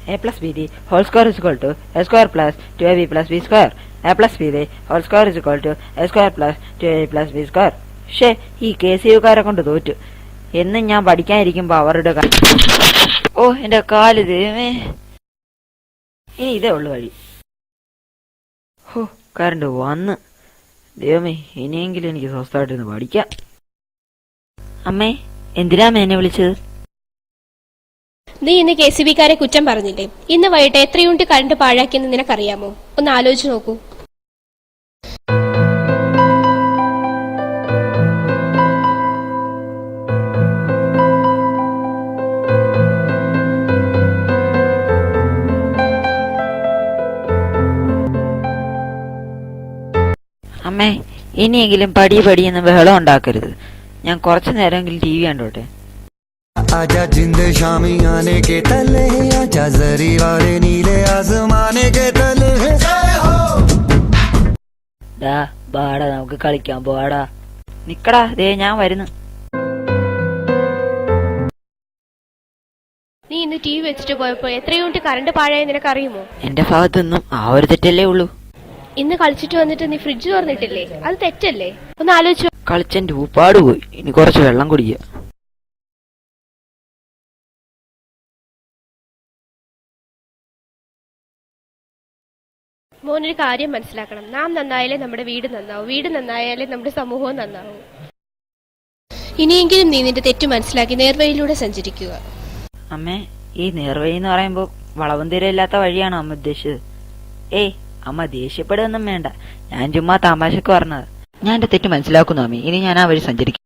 a plus bd whole square is equal to a square plus 2ab plus b square. a plus bd whole square is equal to a square plus 2ab plus b square. പക്ഷേ ഈ KCU-കാരെ കൊണ്ട് തോറ്റു. എന്നും ഞാൻ പഠിക്കാനിരിക്കുമ്പോ അവരുടെ ഓ എന്റെ കാല് ദൈവമേ. ഇനി ഇതേ ഉള്ളു വഴി. ഹോ കറണ്ട് വന്ന്. ദൈവമേ ഇനിയെങ്കിലും എനിക്ക് സ്വസ്ഥമായിട്ടിരുന്ന് പഠിക്കാം. അമ്മേ എന്തിനാ എന്നെ വിളിച്ചത്? നീ ഇന്ന് KCB-കാരെ കുറ്റം പറഞ്ഞില്ലേ? ഇന്ന് വൈകിട്ട് എത്ര യൂണിറ്റ് കറണ്ട് പാഴാക്കിയെന്ന് നിനക്കറിയാമോ? ഒന്ന് ആലോചിച്ച് നോക്കൂ. അമ്മേ ഇനിയെങ്കിലും പടിയെന്ന് ബഹളം ഉണ്ടാക്കരുത്. ഞാൻ കുറച്ചു നേരമെങ്കിലും TV കണ്ടോട്ടെ. आजा जिंद शामी आने के तले, आजा जरी वाले नीले आसमाने के तले. ഡാ ബാടാ നമുക്ക് കളിക്കാൻ പോവാടാ. നിക്കടാ ദേ ഞാൻ വരുന്നു. നീ ഇന്ന് TV വെച്ചിട്ട് പോയപ്പോ എത്ര യൂണിറ്റ് കറണ്ട് പാഴായി നിനക്കറിയുമോ? എന്റെ ഭാഗത്തൊന്നും ആ ഒരു തെറ്റല്ലേ ഉള്ളൂ. ഇന്ന് കളിച്ചിട്ട് വന്നിട്ട് നീ ഫ്രിഡ്ജ് തുറന്നിട്ടില്ലേ? അത് തെറ്റല്ലേ? ഒന്ന് ആലോചിച്ചു. കളിച്ചെന്റെ ഊപ്പാട് പോയി. ഇനി കുറച്ച് വെള്ളം കുടിക്കുക. മോനൊരു കാര്യം മനസ്സിലാക്കണം. നാം നന്നായാലേ നമ്മുടെ വീട് നന്നാവും, വീട് നന്നായാലേ നമ്മുടെ സമൂഹവും നന്നാവും. ഇനിയെങ്കിലും നീ നിന്റെ തെറ്റ് മനസ്സിലാക്കി നേർവഴിയിലൂടെ സഞ്ചരിക്കുക. അമ്മേ ഈ നേർവഴി എന്ന് പറയുമ്പോ വളവും തീരയില്ലാത്ത വഴിയാണോ അമ്മ ഉദ്ദേശിച്ചത്? ഏയ് അമ്മ ദേഷ്യപ്പെടുകയൊന്നും വേണ്ട. ഞാൻ ചുമ്മാ തമാശക്ക് പറഞ്ഞത്. ഞാൻ എന്റെ തെറ്റ് മനസ്സിലാക്കുന്നു അമ്മേ. ഇനി ഞാൻ ആ വഴി സഞ്ചരിക്കും.